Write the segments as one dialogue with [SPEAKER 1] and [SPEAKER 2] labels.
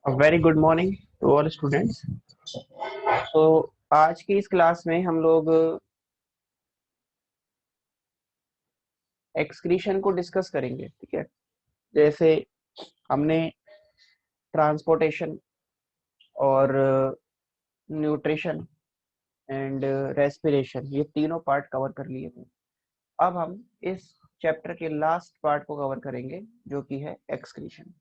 [SPEAKER 1] Very good morning to all students. तो आज की इस क्लास में हम लोग एक्सक्रीशन को डिस्कस करेंगे। ठीक है, जैसे हमने ट्रांसपोर्टेशन और न्यूट्रिशन एंड रेस्पिरेशन ये तीनों पार्ट कवर कर लिए थे। अब हम इस चैप्टर के लास्ट पार्ट को कवर करेंगे जो कि है एक्सक्रीशन।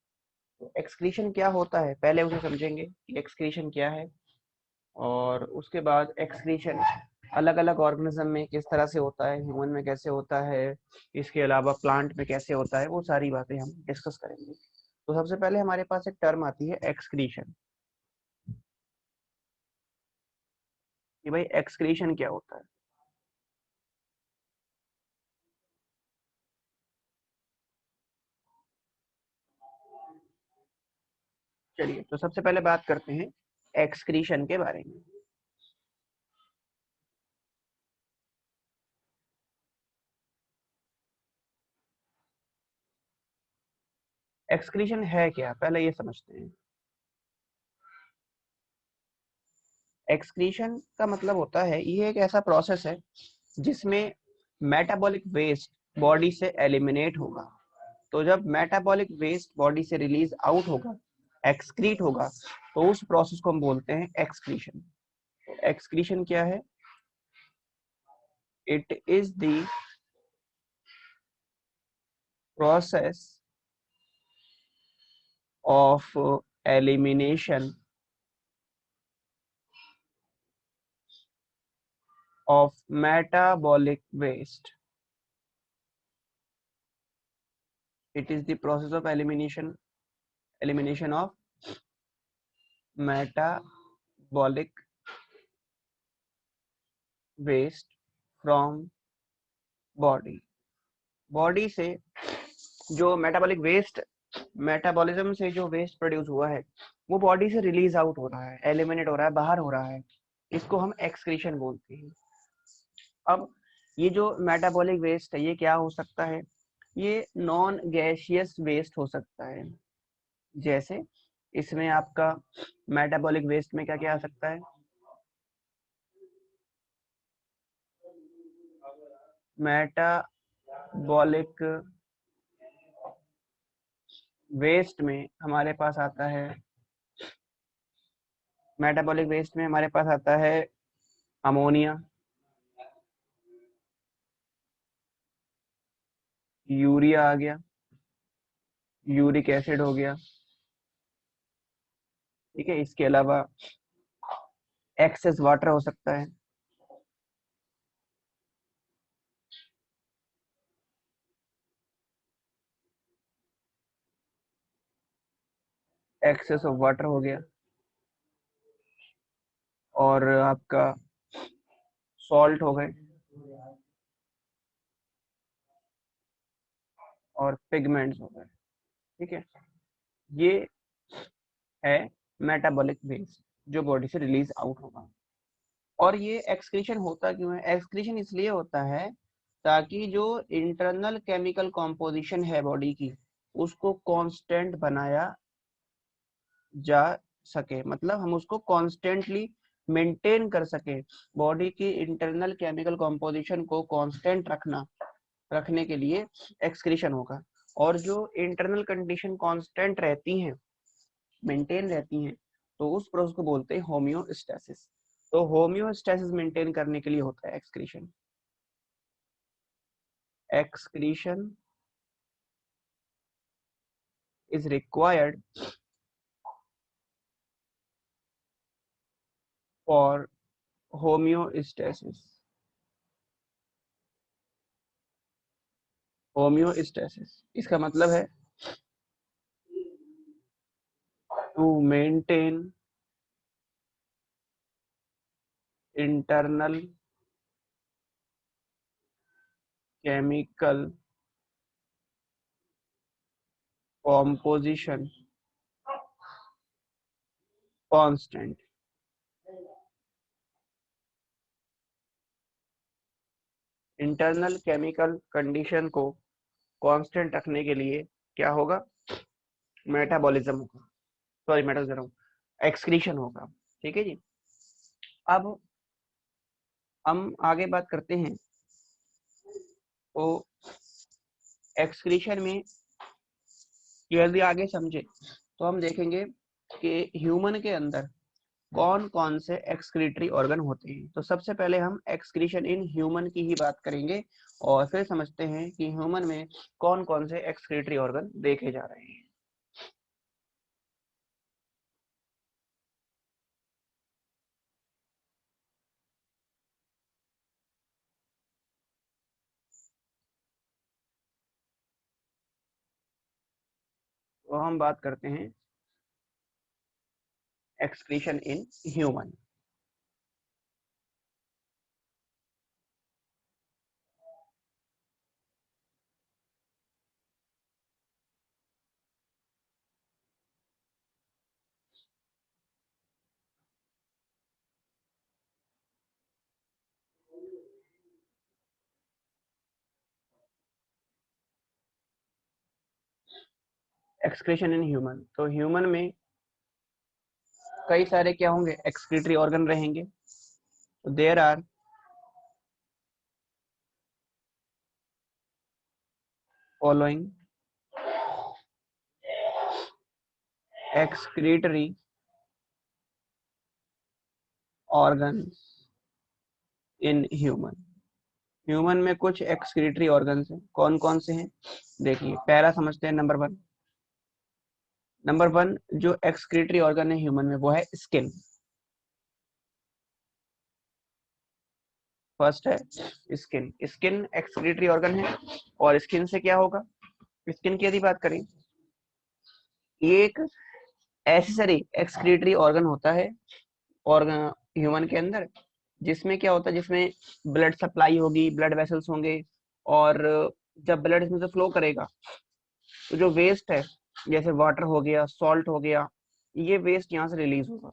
[SPEAKER 1] तो एक्सक्रीशन क्या होता है पहले उसे समझेंगे कि एक्सक्रीशन क्या है, और उसके बाद एक्सक्रीशन अलग अलग ऑर्गेनिज्म में किस तरह से होता है, ह्यूमन में कैसे होता है, इसके अलावा प्लांट में कैसे होता है, वो सारी बातें हम डिस्कस करेंगे। तो सबसे पहले हमारे पास एक टर्म आती है एक्सक्रीशन, कि भाई एक्सक्रीशन क्या होता है। चलिए, तो सबसे पहले बात करते हैं एक्सक्रीशन के बारे में। एक्सक्रीशन है क्या, पहले ये समझते हैं। एक्सक्रीशन का मतलब होता है, ये एक ऐसा प्रोसेस है जिसमें मेटाबॉलिक वेस्ट बॉडी से एलिमिनेट होगा। तो जब मेटाबॉलिक वेस्ट बॉडी से रिलीज आउट होगा, एक्सक्रीट होगा, तो उस प्रोसेस को हम बोलते हैं एक्सक्रीशन। एक्सक्रीशन क्या है? It is the process of elimination of metabolic waste. It is the process of elimination of metabolic waste from body. Body से जो मेटाबॉलिक वेस्ट, मेटाबॉलिज्म से जो वेस्ट प्रोड्यूस हुआ है वो बॉडी से रिलीज आउट हो रहा है, एलिमिनेट हो रहा है, बाहर हो रहा है, इसको हम एक्सक्रीशन बोलते हैं। अब ये जो मेटाबॉलिक वेस्ट है ये क्या हो सकता है? ये नॉन गैसियस वेस्ट हो सकता है। जैसे इसमें आपका मेटाबॉलिक वेस्ट में क्या क्या आ सकता है? मेटाबॉलिक वेस्ट में हमारे पास आता है, मेटाबॉलिक वेस्ट में हमारे पास आता है अमोनिया, यूरिया आ गया, यूरिक एसिड हो गया। ठीक है, इसके अलावा एक्सेस वाटर हो सकता है। एक्सेस ऑफ वाटर हो गया, और आपका सॉल्ट हो गए, और पिगमेंट्स हो गए। ठीक है, ये है मेटाबॉलिक वेस्ट जो बॉडी से रिलीज आउट होगा। और ये एक्सक्रीशन होता क्यों है? एक्सक्रीशन इसलिए होता है ताकि जो इंटरनल केमिकल कॉम्पोजिशन है बॉडी की उसको कांस्टेंट बनाया जा सके, मतलब हम उसको कॉन्स्टेंटली मेंटेन कर सके। बॉडी की इंटरनल केमिकल कॉम्पोजिशन को कांस्टेंट रखने के लिए एक्सक्रीशन होगा। और जो इंटरनल कंडीशन कांस्टेंट रहती हैं, मेंटेन रहती हैं, तो उस प्रोसेस को बोलते हैं होम्योस्टेसिस। तो होम्योस्टेसिस मेंटेन करने के लिए होता है excretion. Excretion is required for homeostasis. Homeostasis इसका मतलब है to maintain internal chemical composition constant. Internal chemical condition को कांस्टेंट रखने के लिए क्या होगा? मेटाबॉलिज्म होगा। सॉरी मैं कह रहा हूँ, एक्सक्रीशन होगा। ठीक है जी। अब हम आगे बात करते हैं, तो एक्सक्रीशन में यदि आगे समझे तो हम देखेंगे कि ह्यूमन के अंदर कौन कौन से एक्सक्रीटरी ऑर्गन होते हैं। तो सबसे पहले हम एक्सक्रीशन इन ह्यूमन की ही बात करेंगे और फिर समझते हैं कि ह्यूमन में कौन कौन से एक्सक्रीटरी ऑर्गन देखे जा रहे हैं। तो हम बात करते हैं excretion in human. Excretion in human, तो ह्यूमन में कई सारे क्या होंगे, एक्सक्रीटरी ऑर्गन रहेंगे। There are following excretory organs in human। Human में कुछ एक्सक्रीटरी ऑर्गन्स हैं, कौन कौन से हैं देखिए। पहला समझते हैं नंबर वन। नंबर वन जो एक्सक्रीटरी ऑर्गन है ह्यूमन में वो है स्किन। फर्स्ट है स्किन। स्किन एक्सक्रीटरी ऑर्गन है और स्किन से क्या होगा, स्किन की यदि बात करें, ये एक एसेसरी एक्सक्रीटरी ऑर्गन होता है ऑर्गन ह्यूमन के अंदर, जिसमें क्या होता है, जिसमें ब्लड सप्लाई होगी, ब्लड वेसल्स होंगे, और जब ब्लड इसमें से फ्लो करेगा तो जो वेस्ट है जैसे वाटर हो गया, सॉल्ट हो गया, ये वेस्ट यहाँ से रिलीज होगा।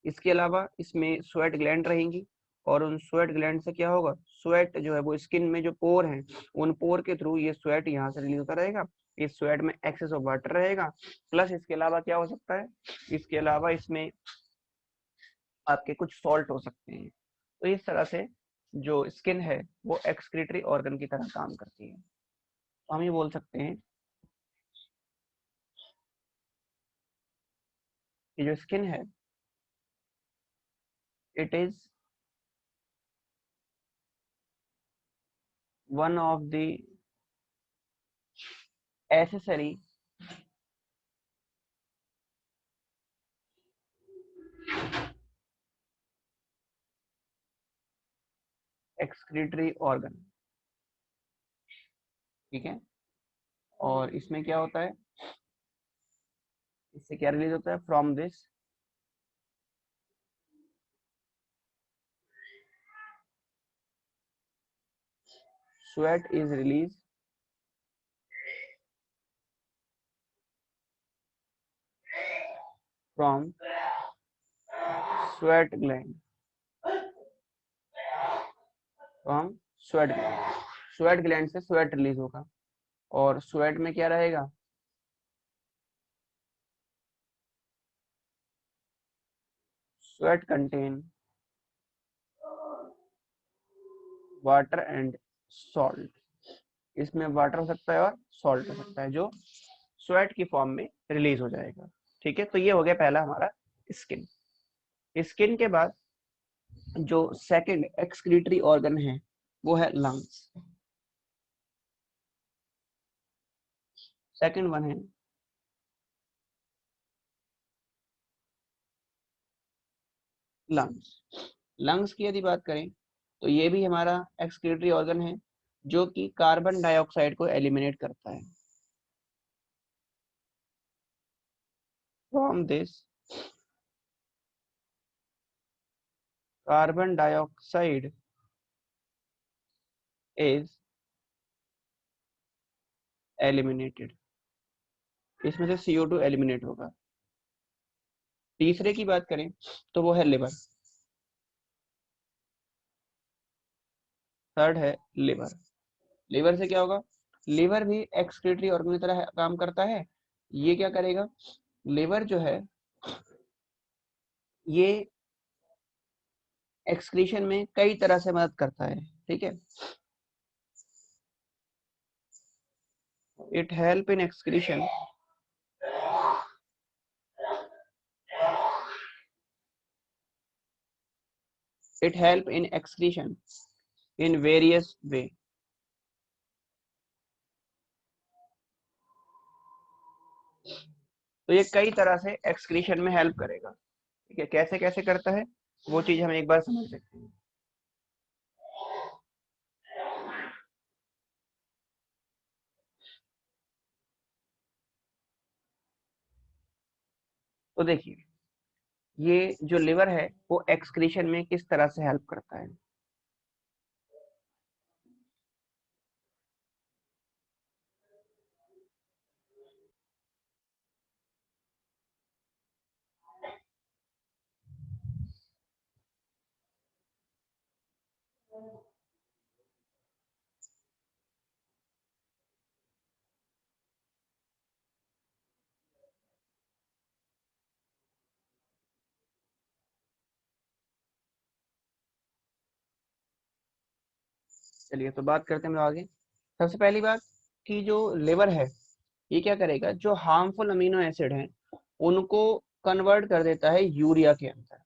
[SPEAKER 1] इसके अलावा इसमें स्वेट ग्लैंड रहेंगी और उन स्वेट ग्लैंड से क्या होगा, स्वेट जो है वो स्किन में जो पोर हैं उन पोर के थ्रू ये स्वेट यहाँ से रिलीज होता रहेगा। इस स्वेट में एक्सेस ऑफ वाटर रहेगा, प्लस इसके अलावा क्या हो सकता है, इसके अलावा इसमें आपके कुछ सॉल्ट हो सकते हैं। तो इस तरह से जो स्किन है वो एक्सक्रीटरी ऑर्गन की तरह काम करती है। तो हम ये बोल सकते हैं कि जो स्किन है it is one of the accessory excretory organ. ठीक है, और इसमें क्या होता है, इससे क्या रिलीज होता है, from this sweat is released from sweat gland, from sweat gland. Sweat gland से स्वेट रिलीज होगा और स्वेट में क्या रहेगा, sweat contain water and salt. इसमें वाटर हो सकता है और सॉल्ट हो सकता है जो स्वेट की फॉर्म में रिलीज हो जाएगा। ठीक है, तो ये हो गया पहला हमारा स्किन। स्किन के बाद जो सेकंड एक्सक्रीटरी ऑर्गन है वो है लंग्स। सेकंड वन है लंग्स। लंग्स की यदि बात करें तो ये भी हमारा एक्सक्रीटरी ऑर्गन है जो कि कार्बन डाइऑक्साइड को एलिमिनेट करता है। From this carbon dioxide is eliminated. इसमें से CO2 एलिमिनेट होगा। तीसरे की बात करें तो वो है लिवर। थर्ड है लिवर। लिवर से क्या होगा, लिवर भी एक्सक्रीटरी ऑर्गन की तरह काम करता है। ये क्या करेगा, लिवर जो है ये एक्सक्रीशन में कई तरह से मदद करता है, ठीक है। It help in excretion it help in excretion in various way। तो ये कई तरह से एक्सक्रीशन में हेल्प करेगा, ठीक है। कैसे कैसे करता है वो चीज हम एक बार समझ सकते हैं। तो देखिए, ये जो लिवर है वो एक्सक्रीशन में किस तरह से हेल्प करता है। चलिए तो बात करते हैं हम लोग आगे। सबसे पहली बात कि जो लिवर है ये क्या करेगा, जो हार्मफुल अमीनो एसिड हैं उनको कन्वर्ट कर देता है यूरिया के अंदर,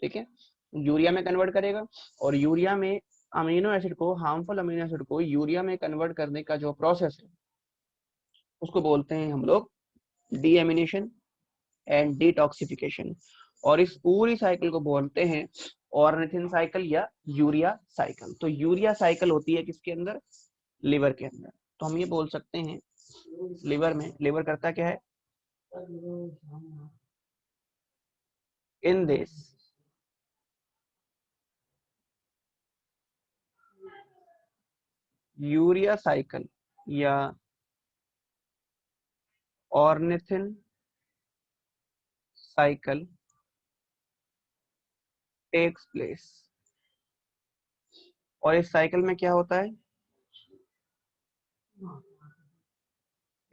[SPEAKER 1] ठीक है। यूरिया में कन्वर्ट करेगा, और यूरिया में अमीनो एसिड को, हार्मफुल अमीनो एसिड को यूरिया में कन्वर्ट करने का जो प्रोसेस है उसको बोलते हैं हम लोग डीएमिनेशन एंड डिटॉक्सिफिकेशन। और इस पूरी साइकिल को बोलते हैं ऑर्निथिन साइकिल या यूरिया साइकिल। तो यूरिया साइकिल होती है किसके अंदर, लिवर के अंदर। तो हम ये बोल सकते हैं लिवर में, लिवर करता क्या है, इन दिस यूरिया साइकिल या ऑर्निथिन साइकिल टेक्स प्लेस। और इस साइकिल में क्या होता है,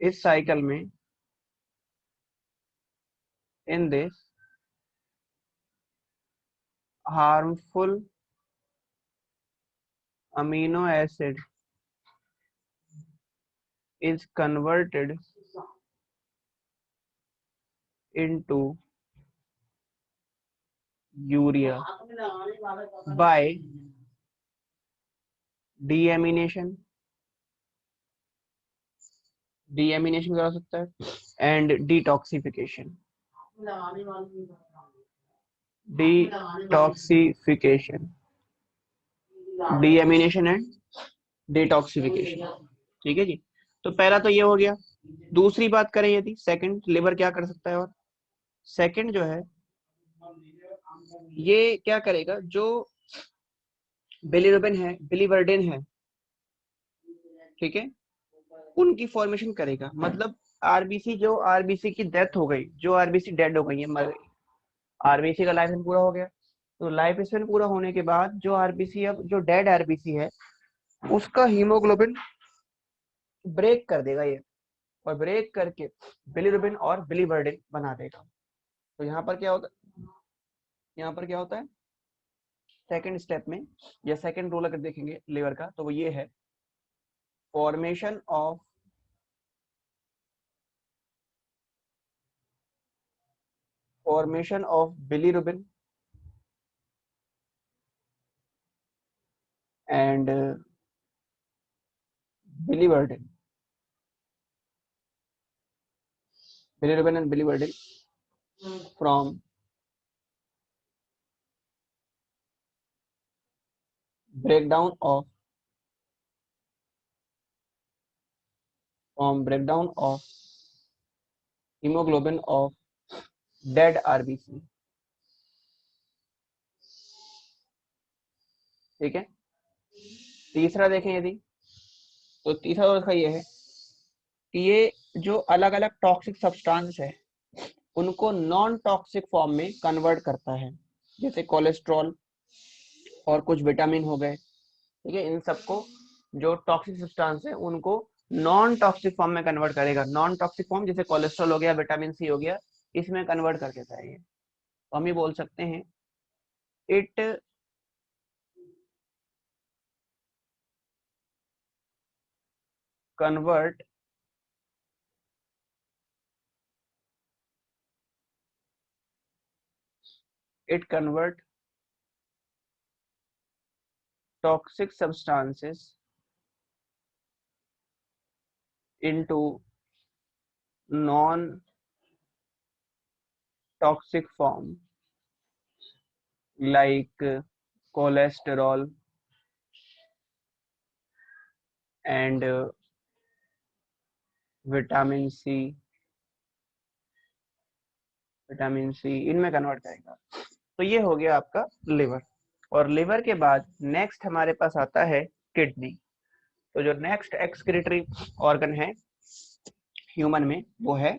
[SPEAKER 1] इस साइकिल में in this harmful amino acid is converted into urea by deamination, deamination करा सकता है, and detoxification, detoxification, deamination and detoxification, ठीक है जी। तो पहला तो ये हो गया। दूसरी बात करें यदि सेकंड, लिवर क्या कर सकता है, और सेकंड जो है ये क्या करेगा, जो बिलीरुबिन है, बिलीवर्डिन है, ठीक है, उनकी फॉर्मेशन करेगा। मतलब आरबीसी, जो आरबीसी की डेथ हो गई, जो आरबीसी डेड हो गई है, मर गई, आरबीसी का लाइफ पूरा हो गया। तो लाइफ स्पेन पूरा होने के बाद जो आरबीसी, अब जो डेड आरबीसी है उसका हीमोग्लोबिन ब्रेक कर देगा ये, और ब्रेक करके बिलीरुबिन और बिलीवर्डिन बना देगा। तो यहाँ पर क्या होता है, यहाँ पर क्या होता है सेकंड स्टेप में, या सेकंड रोल अगर देखेंगे लिवर का तो वो ये है, formation of bilirubin and biliverdin, bilirubin and biliverdin from breakdown of hemoglobin of dead RBC, ठीक है। तीसरा देखें यदि, तो तीसरा उसका ये है कि ये जो अलग अलग टॉक्सिक सब्सटेंस है उनको नॉन टॉक्सिक फॉर्म में कन्वर्ट करता है, जैसे कोलेस्ट्रॉल और कुछ विटामिन हो गए, ठीक है। इन सबको, जो टॉक्सिक सब्सटेंस है उनको नॉन टॉक्सिक फॉर्म में कन्वर्ट करेगा। नॉन टॉक्सिक फॉर्म जैसे कोलेस्ट्रॉल हो गया, विटामिन सी हो गया, इसमें कन्वर्ट कर देता है ये, तो हम ये बोल सकते हैं it convert toxic substances into non toxic form like cholesterol and vitamin C, इनमें कन्वर्ट करेगा। तो ये हो गया आपका लिवर। और लिवर के बाद नेक्स्ट हमारे पास आता है किडनी। तो जो नेक्स्ट एक्सक्रीटरी ऑर्गन है ह्यूमन में वो है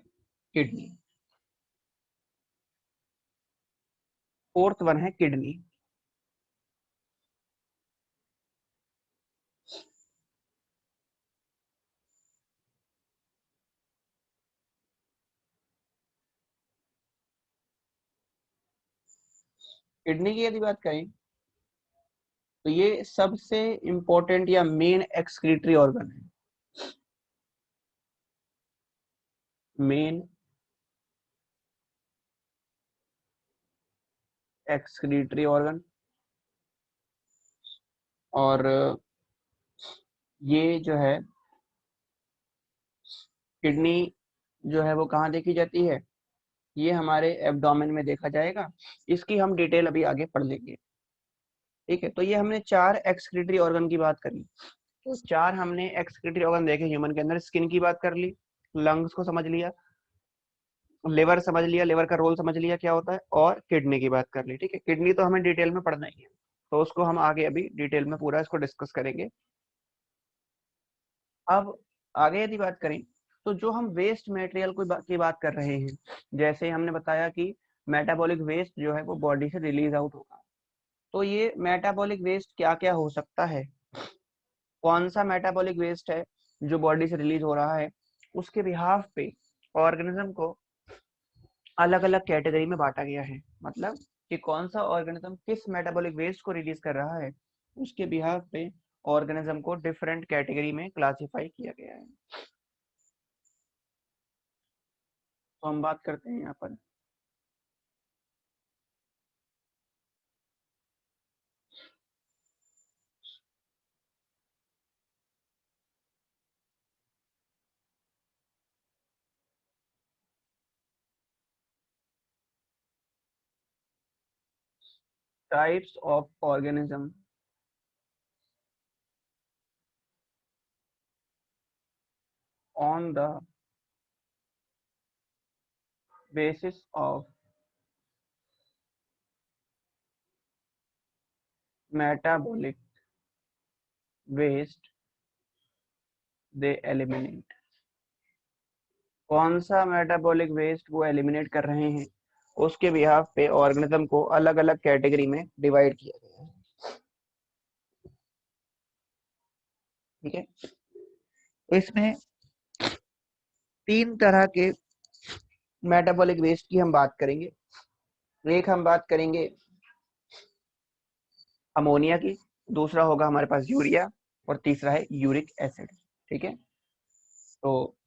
[SPEAKER 1] किडनी। फोर्थ वन है किडनी। किडनी की यदि बात करें तो ये सबसे इंपॉर्टेंट या मेन एक्सक्रीटरी ऑर्गन है। Main excretory organ. और ये जो है किडनी जो है वो कहाँ देखी जाती है, ये हमारे एब्डोमेन में देखा जाएगा। इसकी हम डिटेल अभी आगे पढ़ लेंगे। ठीक है, तो ये हमने 4 एक्सक्रीटरी ऑर्गन की बात करी। तो 4 हमने एक्सक्रीटरी ऑर्गन देखे ह्यूमन के अंदर। स्किन की बात कर ली, लंग्स को समझ लिया, लिवर समझ लिया, लिवर का रोल समझ लिया क्या होता है, और किडनी की बात कर ली। ठीक है, किडनी तो हमें डिटेल में पढ़ना ही है, तो उसको हम आगे अभी डिटेल में पूरा इसको डिस्कस करेंगे। अब आगे यदि बात करें तो जो हम वेस्ट मटेरियल की बात कर रहे हैं, जैसे हमने बताया कि मेटाबॉलिक वेस्ट जो है वो बॉडी से रिलीज आउट होगा। तो ये मेटाबॉलिक वेस्ट क्या क्या हो सकता है, कौन सा मेटाबॉलिक वेस्ट है जो बॉडी से रिलीज हो रहा है, उसके बिहाफ पे ऑर्गेनिज्म को अलग अलग कैटेगरी में बांटा गया है। मतलब कि कौन सा ऑर्गेनिज्म किस मेटाबॉलिक वेस्ट को रिलीज कर रहा है, उसके बिहाफ पे ऑर्गेनिज्म को डिफरेंट कैटेगरी में क्लासिफाई किया गया है। तो हम बात करते हैं यहाँ पर types of organism on the basis of metabolic waste they eliminate. कौन सा मेटाबॉलिक वेस्ट वो एलिमिनेट कर रहे हैं, उसके बिहाफ पे ऑर्गेनिज्म को अलग अलग कैटेगरी में डिवाइड किया गया है। ठीक है, तो इसमें 3 तरह के मेटाबॉलिक वेस्ट की हम बात करेंगे। एक हम बात करेंगे अमोनिया की, दूसरा होगा हमारे पास यूरिया, और तीसरा है यूरिक एसिड। ठीक है, तो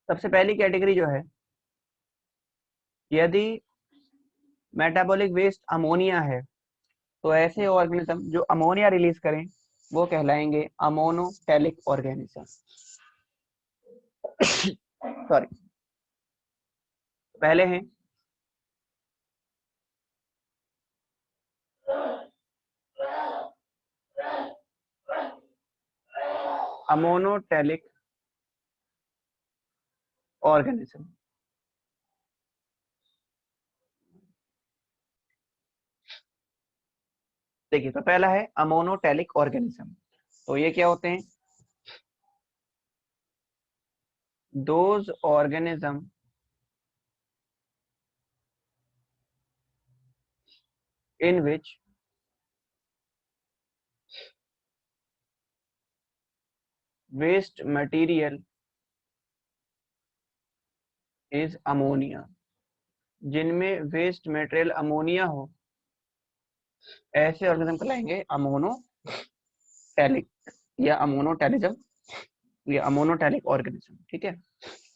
[SPEAKER 1] सबसे पहली कैटेगरी जो है, यदि मेटाबॉलिक वेस्ट अमोनिया है तो ऐसे ऑर्गेनिज्म जो अमोनिया रिलीज करें वो कहलाएंगे अमोनोटैलिक ऑर्गेनिज्म। सॉरी, पहले हैं अमोनोटैलिक ऑर्गेनिज्म। देखिए, तो पहला है अमोनोटैलिक ऑर्गेनिज्म। तो ये क्या होते हैं, those organism in which waste material is ammonia. जिनमें वेस्ट मटेरियल अमोनिया हो, ऐसे ऑर्गेनिज्म कहलाएंगे अमोनोटैलिक या अमोनोटैलिज्म या अमोनोटैलिक ऑर्गेनिज्म। ठीक है।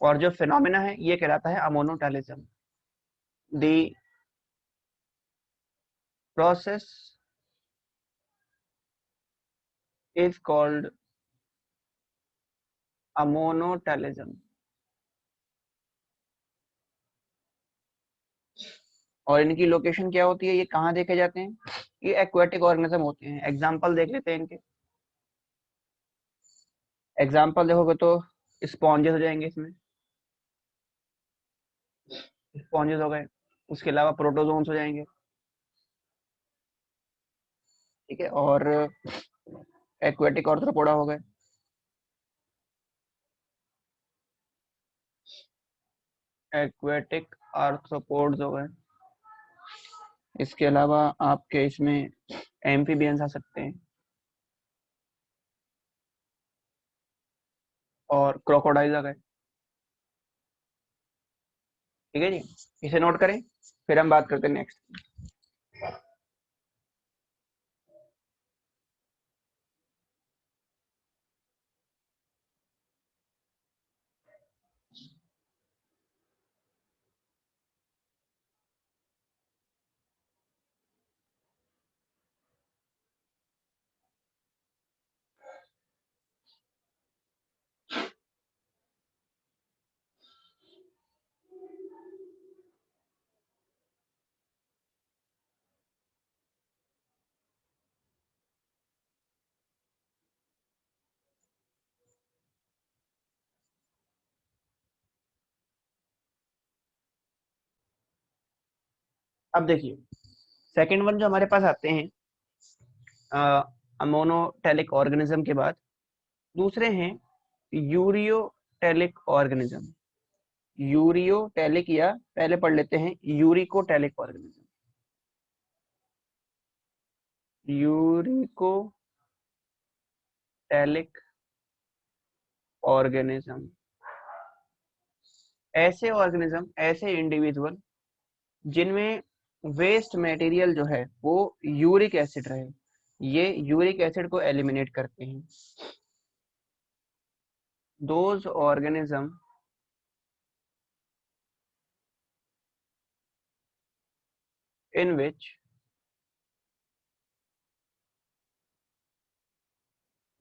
[SPEAKER 1] और जो फिनोमेना है ये कहलाता है ammonotelism. The process is called ammonotelism. और इनकी लोकेशन क्या होती है, ये कहाँ देखे जाते हैं? ये एक्वेटिक ऑर्गेनिज्म होते हैं। एग्जाम्पल देख लेते हैं इनके। एग्जाम्पल देखोगे तो स्पॉन्जेस हो जाएंगे इसमें, स्पॉन्जेस हो गए। उसके अलावा प्रोटोजोन्स हो जाएंगे। ठीक है। और एक्वेटिक ऑर्थ्रोपोडा हो गए। एक्वेटिक आर्थ्रोपोड्स हो गए। इसके अलावा आपके इसमें एम्फीबियंस आ सकते हैं और क्रोकोडाइल आ गए। ठीक है जी, इसे नोट करें, फिर हम बात करते हैं नेक्स्ट। अब देखिए, सेकंड वन जो हमारे पास आते हैं अमोनोटैलिक ऑर्गेनिज्म के बाद दूसरे हैं यूरियोटैलिक ऑर्गेनिज्म। यूरियोटैलिक या पहले पढ़ लेते हैं यूरिकोटैलिक ऑर्गेनिज्म। यूरिकोटैलिक ऑर्गेनिज्म ऐसे ऑर्गेनिज्म, ऐसे इंडिविजुअल जिनमें वेस्ट मटेरियल जो है वो यूरिक एसिड रहे, ये यूरिक एसिड को एलिमिनेट करते हैं। Those organism in which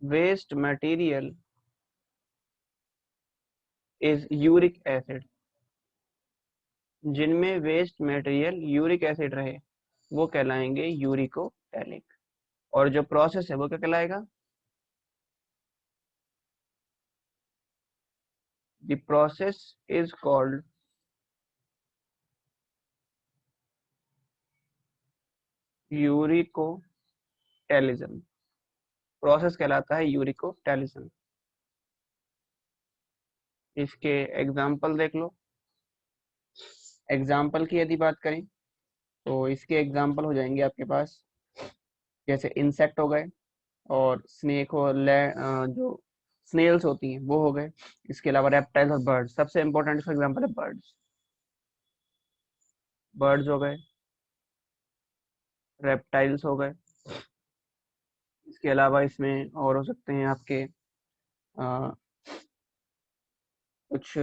[SPEAKER 1] waste material is uric acid। जिनमें वेस्ट मटेरियल यूरिक एसिड रहे वो कहलाएंगे यूरिकोटैलिक। और जो प्रोसेस है वो क्या कहलाएगा? The process is called uricotelism. Process कहलाता है यूरिकोटैलिज्म। इसके एग्जाम्पल देख लो। एग्जाम्पल की यदि बात करें तो इसके एग्जाम्पल हो जाएंगे आपके पास, जैसे इंसेक्ट हो गए और स्नेक और जो स्नेल्स होती हैं वो हो गए। इसके अलावा रेप्टाइल्स और बर्ड्स, सबसे इंपॉर्टेंट इसका एग्जाम्पल है बर्ड्स। बर्ड्स हो गए, रेप्टाइल्स हो गए। इसके अलावा इसमें और हो सकते हैं आपके कुछ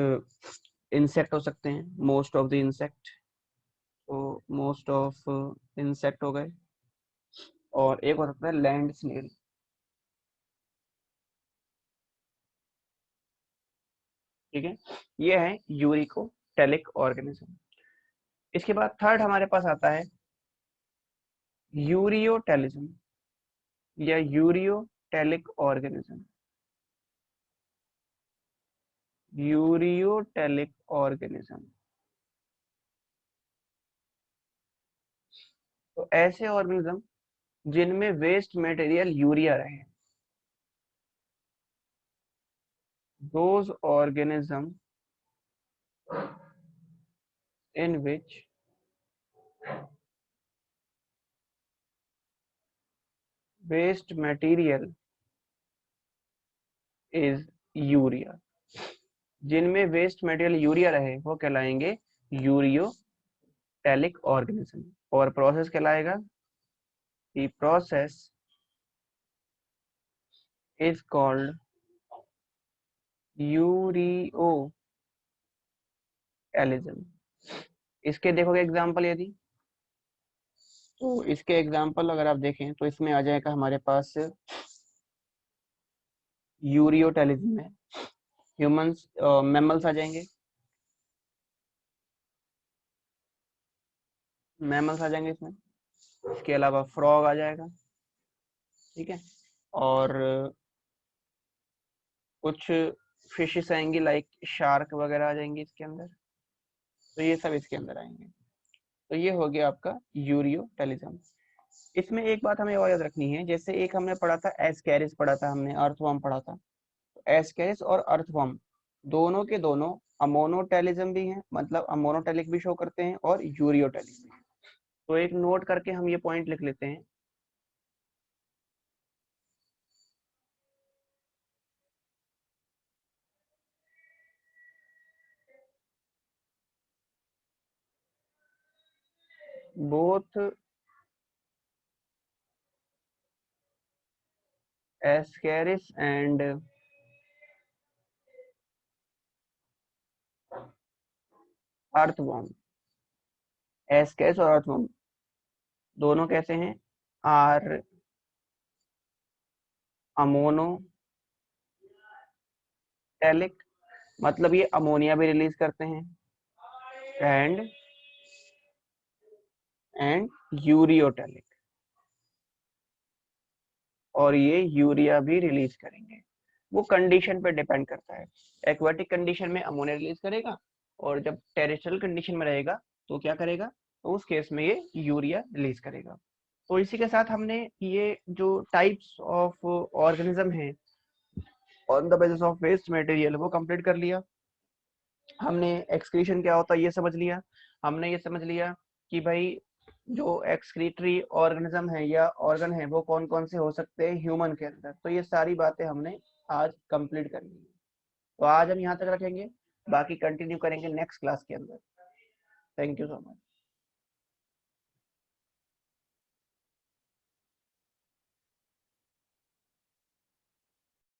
[SPEAKER 1] इंसेक्ट हो सकते हैं, मोस्ट ऑफ द इंसेक्ट। तो मोस्ट ऑफ इंसेक्ट हो गए। और एक हो सकता है लैंड स्नेल। ठीक है, ये है यूरिकोटैलिक ऑर्गेनिज्म। इसके बाद थर्ड हमारे पास आता है यूरियोटैलिज्म या यूरियोटैलिक ऑर्गेनिज्म। यूरियोटैलिक ऑर्गेनिज्म तो ऐसे ऑर्गेनिज्म जिनमें वेस्ट मटेरियल यूरिया रहे। Those organism in which waste material is urea। जिनमें वेस्ट मटेरियल यूरिया रहे वो कहलाएंगे यूरियोटैलिक ऑर्गेनिज्म, और प्रोसेस कहलाएगा द प्रोसेस इज कॉल्ड यूरियोटैलिज्म। इसके देखोगे एग्जाम्पल, यदि तो इसके एग्जाम्पल अगर आप देखें तो इसमें आ जाएगा हमारे पास यूरियोटैलिज्म में ह्यूमंस, मैमल्स आ जाएंगे, मैमल्स आ जाएंगे इसमें। इसके अलावा फ्रॉग आ जाएगा, ठीक है, और कुछ फिशेस आएंगी लाइक शार्क वगैरह आ जाएंगी इसके अंदर, तो ये सब इसके अंदर आएंगे। तो ये हो गया आपका यूरियोटैलिज्म। इसमें एक बात हमें और याद रखनी है, जैसे एक हमने पढ़ा था एस्कैरिस, पढ़ा था हमने, अर्थवर्म पढ़ा था। तो एस्कैरिस और अर्थवर्म दोनों के दोनों अमोनोटैलिज्म भी हैं, मतलब अमोनोटैलिक भी शो करते हैं और यूरियोटैलिक भी। तो एक नोट करके हम ये पॉइंट लिख लेते हैं। Both Ascaris and earthworm, Ascaris और अर्थवर्म दोनों कैसे हैं, आर अमोनोटैलिक, मतलब ये अमोनिया भी रिलीज करते हैं, एंड यूरियोटैलिक, और ये यूरिया भी रिलीज करेंगे। वो कंडीशन पे डिपेंड करता है, एक्वाटिक कंडीशन में अमोनिया रिलीज करेगा, और जब टेरेस्ट्रियल कंडीशन में रहेगा तो क्या करेगा, तो उस केस में ये यूरिया रिलीज करेगा। तो इसी के साथ हमने ये जो टाइप्स ऑफ ऑर्गेनिज्म है on the basis of waste material वो कंप्लीट कर लिया। हमने एक्सक्रीशन क्या होता है ये समझ लिया, हमने ये समझ लिया कि भाई जो एक्सक्रीटरी ऑर्गेनिज्म है या ऑर्गन है वो कौन कौन से हो सकते हैं ह्यूमन के अंदर। तो ये सारी बातें हमने आज कंप्लीट कर ली। तो आज हम यहाँ तक रखेंगे, बाकी कंटिन्यू करेंगे नेक्स्ट क्लास के अंदर। Thank you so much.